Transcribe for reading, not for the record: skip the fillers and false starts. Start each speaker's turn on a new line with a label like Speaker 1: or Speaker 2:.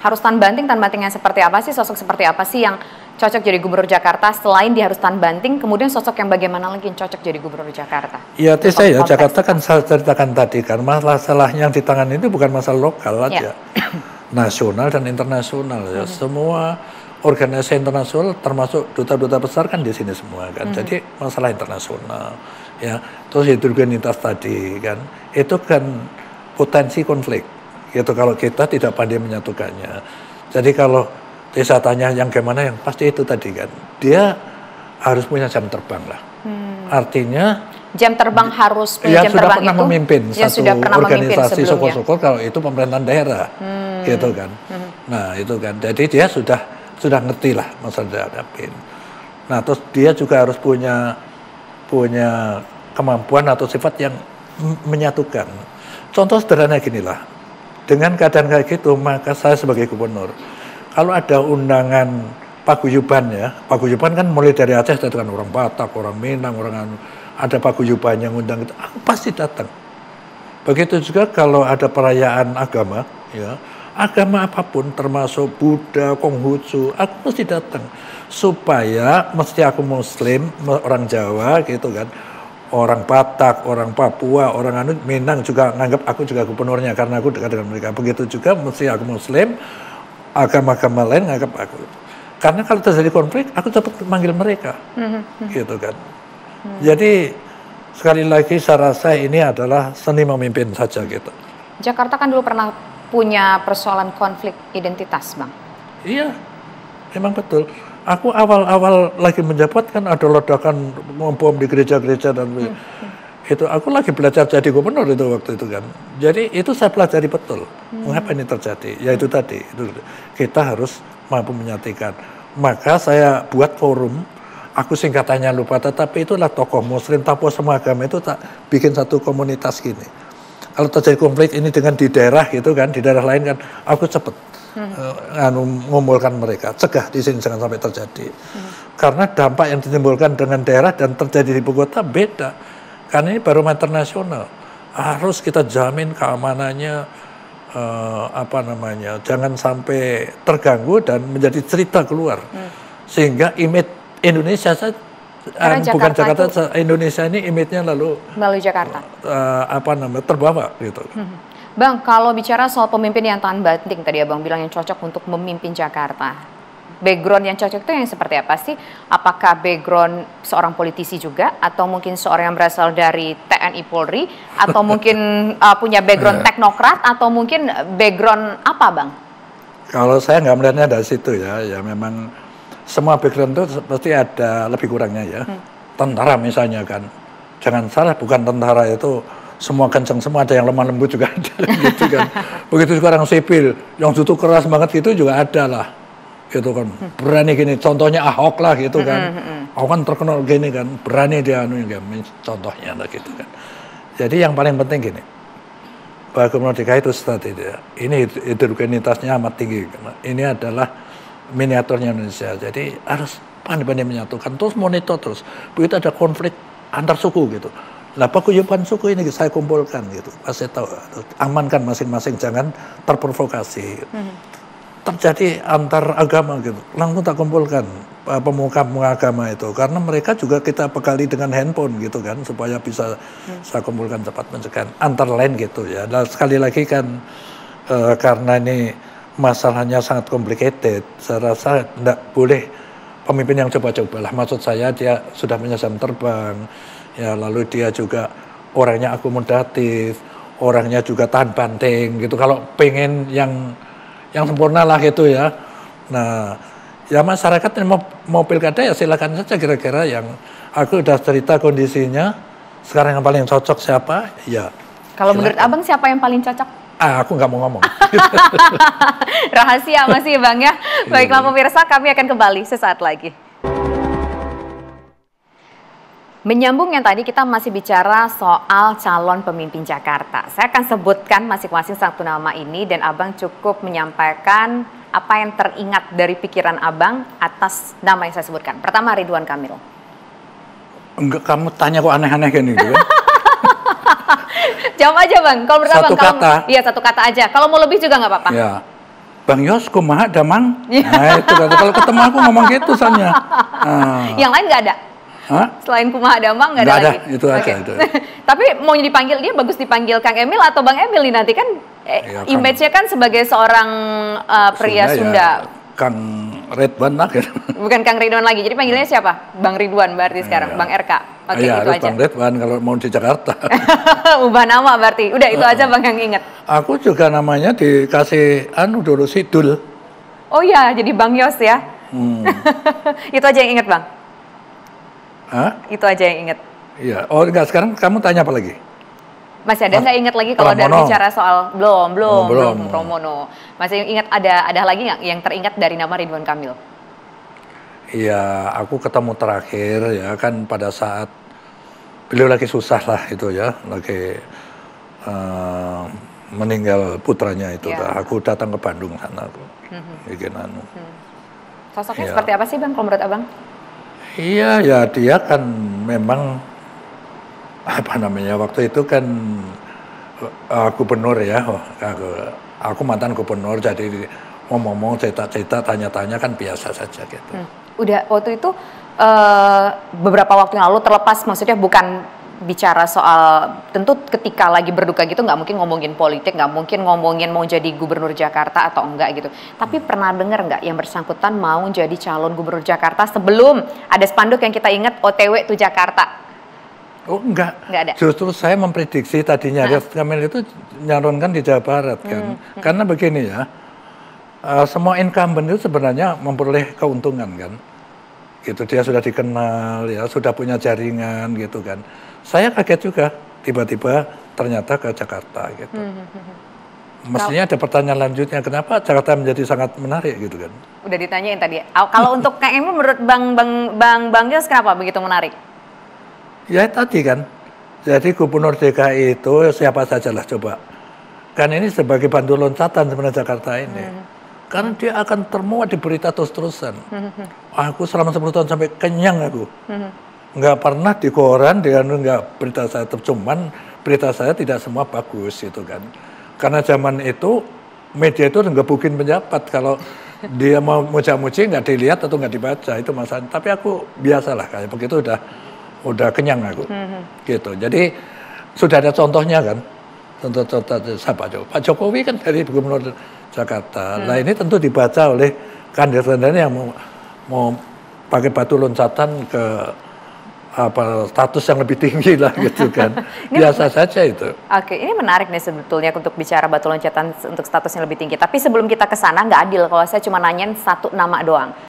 Speaker 1: harus tan bantingnya seperti apa sih, sosok seperti apa sih yang cocok jadi gubernur Jakarta? Selain dia harus tan banting, kemudian sosok yang bagaimana lagi yang cocok jadi gubernur Jakarta?
Speaker 2: Ya, saya Jakarta kan saya ceritakan tadi kan, masalah yang ditangani itu bukan masalah lokal aja, nasional dan internasional ya. Semua organisasi internasional termasuk duta-duta besar kan di sini semua kan. Jadi masalah internasional ya. Terus heterogenitas tadi kan, itu kan potensi konflik gitu kalau kita tidak pandai menyatukannya. Jadi kalau saya tanya yang gimana, yang pasti itu tadi kan, dia harus punya jam terbang lah. Artinya
Speaker 1: jam terbang harus punya jam terbang
Speaker 2: pernah
Speaker 1: itu
Speaker 2: memimpin satu organisasi syukur-syukur kalau itu pemerintahan daerah gitu kan. Nah itu kan, jadi dia sudah ngerti lah masalah dihadapin. Nah terus dia juga harus punya kemampuan atau sifat yang menyatukan. Contoh sederhana ginilah, dengan keadaan kayak gitu maka saya sebagai gubernur, kalau ada undangan paguyuban ya, paguyuban kan mulai dari Aceh, kan orang Batak, orang Minang, ada paguyuban yang undang itu, aku pasti datang. Begitu juga kalau ada perayaan agama, ya, agama apapun termasuk Buddha, Konghucu, aku mesti datang. Supaya mesti aku Muslim, orang Jawa gitu kan, orang Batak, orang Papua, orang Minang juga nganggap aku juga gubernurnya karena aku dekat dengan mereka. Begitu juga mesti aku Muslim, agama-agama lain nganggap aku. Karena kalau terjadi konflik, aku dapat manggil mereka, gitu kan. Jadi sekali lagi saya rasa ini adalah seni memimpin saja gitu.
Speaker 1: Jakarta kan dulu pernah punya persoalan konflik identitas, Bang.
Speaker 2: Iya, memang betul. Aku awal-awal lagi menjabat kan ada ledakan bom di gereja-gereja dan itu aku lagi belajar jadi gubernur itu waktu itu kan. Jadi itu saya pelajari betul mengapa ini terjadi. Ya itu tadi, itu kita harus mampu menyatukan. Maka saya buat forum, aku singkatannya lupa, tetapi itulah tokoh Muslim, tokoh semua agama itu tak bikin satu komunitas gini. Kalau terjadi konflik ini dengan di daerah gitu kan, di daerah lain kan, aku cepet mengumpulkan mereka, cegah di sini jangan sampai terjadi. Karena dampak yang ditimbulkan dengan daerah dan terjadi di ibu kota beda. Karena ini barometer nasional, harus kita jamin keamanannya, jangan sampai terganggu dan menjadi cerita keluar, sehingga image Indonesia bukan Jakarta, Indonesia ini image-nya lalu
Speaker 1: melalui Jakarta,
Speaker 2: terbawa gitu.
Speaker 1: Bang, kalau bicara soal pemimpin yang tahan banting tadi Abang bilang yang cocok untuk memimpin Jakarta, background yang cocok itu yang seperti apa sih? Apakah background seorang politisi juga, atau mungkin seorang yang berasal dari TNI Polri, atau mungkin punya background teknokrat, atau mungkin background apa, Bang?
Speaker 2: Kalau saya nggak melihatnya dari situ ya memang semua background itu pasti ada lebih kurangnya ya. Tentara misalnya kan, jangan salah, bukan tentara itu semua kenceng semua, ada yang lemah lembut juga ada gitu kan. Begitu juga orang sipil yang tutup keras banget gitu juga ada lah. Gitu kan, berani gini, contohnya Ahok lah gitu kan. Ahok kan terkenal gini kan, berani dia contohnya lah gitu kan. Jadi yang paling penting gini, Pak Gubernur DKI itu tadi dia, ini heterogenitasnya amat tinggi. Ini adalah miniaturnya Indonesia, jadi harus pandai-pandai menyatukan, terus monitor terus. Begitu ada konflik antar suku gitu, lah paguyuban suku ini saya kumpulkan gitu, pasti tahu, amankan masing-masing, jangan terprovokasi. Terjadi antar agama gitu, langsung tak kumpulkan pemuka agama itu, karena mereka juga kita bekali dengan handphone gitu kan, supaya bisa saya kumpulkan cepat mencegah antar lain gitu ya. Dan sekali lagi kan karena ini masalahnya sangat complicated, saya rasa tidak boleh pemimpin yang coba-coba lah. Maksud saya dia sudah punya jam terbang ya, lalu dia juga orangnya akomodatif, orangnya juga tahan banting gitu. Kalau pengen yang sempurna lah gitu ya. Nah, ya masyarakat yang mau pilkada ya silakan saja, kira-kira yang aku udah cerita kondisinya. Sekarang yang paling cocok siapa? Ya.
Speaker 1: Kalau menurut Abang siapa yang paling cocok?
Speaker 2: Aku nggak mau ngomong.
Speaker 1: Rahasia masih Bang ya. Baiklah pemirsa, kami akan kembali sesaat lagi. Menyambung yang tadi kita masih bicara soal calon pemimpin Jakarta. Saya akan sebutkan masing-masing satu nama ini dan Abang cukup menyampaikan apa yang teringat dari pikiran Abang atas nama yang saya sebutkan. Pertama Ridwan Kamil.
Speaker 2: Enggak, kamu tanya kok aneh-aneh kan gitu kan?
Speaker 1: Jawab aja Bang. Kalau menurut Abang,
Speaker 2: satu kata.
Speaker 1: Iya, satu kata aja. Kalau mau lebih juga nggak apa-apa.
Speaker 2: Ya. Bang Yos, kumaha damang? Nah itu kan, kalau ketemu aku ngomong gitu soalnya.
Speaker 1: Yang lain nggak ada?
Speaker 2: Hah?
Speaker 1: Selain kumaha damang nggak ada lagi?
Speaker 2: Itu aja. Itu.
Speaker 1: Tapi mau dipanggil, dia bagus dipanggil Kang Emil atau Bang Emil nih nanti kan
Speaker 2: Ya,
Speaker 1: image-nya kan sebagai seorang pria Sunda.
Speaker 2: Ya, Kang Ridwan lah gitu.
Speaker 1: Bukan Kang Ridwan lagi, jadi panggilnya siapa? Bang Ridwan berarti sekarang, Bang RK. Oke, itu aja.
Speaker 2: Bang Ridwan kalau mau di Jakarta.
Speaker 1: Ubah nama berarti, udah itu aja Bang yang inget.
Speaker 2: Aku juga namanya dikasih dulu Sidul.
Speaker 1: Oh iya, jadi Bang Yos ya. Itu aja yang inget Bang.
Speaker 2: Hah?
Speaker 1: Itu aja yang inget.
Speaker 2: Iya. Oh enggak, sekarang kamu tanya apa lagi?
Speaker 1: Masih ada nggak inget lagi kalau dari bicara soal belum Pramono. Masih ingat ada lagi nggak yang teringat dari nama Ridwan Kamil?
Speaker 2: Iya, aku ketemu terakhir ya kan pada saat beliau lagi susah lah itu ya, lagi meninggal putranya itu. Ya. Aku datang ke Bandung sana aku bikin
Speaker 1: Sosoknya seperti apa sih Bang kalau menurut Abang?
Speaker 2: Iya ya dia kan memang apa namanya waktu itu kan gubernur ya, aku mantan gubernur jadi ngomong cerita-cerita tanya-tanya kan biasa saja gitu.
Speaker 1: Udah waktu itu beberapa waktu yang lalu terlepas maksudnya bukan bicara soal tentu ketika lagi berduka gitu nggak mungkin ngomongin politik, nggak mungkin ngomongin mau jadi gubernur Jakarta atau enggak gitu. Tapi pernah dengar nggak yang bersangkutan mau jadi calon gubernur Jakarta sebelum ada spanduk yang kita ingat OTW to Jakarta?
Speaker 2: Oh enggak
Speaker 1: ada.
Speaker 2: Justru saya memprediksi tadinya Kamil itu nyalonkan di Jawa Barat kan. Karena begini ya, semua incumbent itu sebenarnya memperoleh keuntungan kan. Gitu dia sudah dikenal ya, sudah punya jaringan gitu kan. Saya kaget juga tiba-tiba ternyata ke Jakarta gitu. Mestinya ada pertanyaan lanjutnya, kenapa Jakarta menjadi sangat menarik gitu kan? Udah
Speaker 1: ditanyain tadi. Kalau untuk Kang Emil menurut Bang Yos kenapa begitu menarik?
Speaker 2: Ya tadi kan, jadi gubernur DKI itu siapa sajalah coba. Kan ini sebagai bantu loncatan sebenarnya Jakarta ini. Karena dia akan termuat di berita terus-terusan. Aku selama 10 tahun sampai kenyang aku. Nggak pernah di koran dengan nggak berita saya, cuman berita saya tidak semua bagus gitu kan. Karena zaman itu media itu ngebukin penjabat kalau dia mau muja-muji nggak dilihat atau nggak dibaca itu masalah. Tapi aku biasalah kayak begitu udah kenyang aku, gitu. Jadi sudah ada contohnya kan, contoh siapa Pak Jokowi kan dari gubernur Jakarta. Nah ini tentu dibaca oleh kandidat yang mau pakai batu loncatan ke status yang lebih tinggi lah gitu kan. Biasa saja itu.
Speaker 1: Oke, ini menarik nih sebetulnya untuk bicara batu loncatan untuk status yang lebih tinggi. Tapi sebelum kita ke sana nggak adil kalau saya cuma nanyain satu nama doang.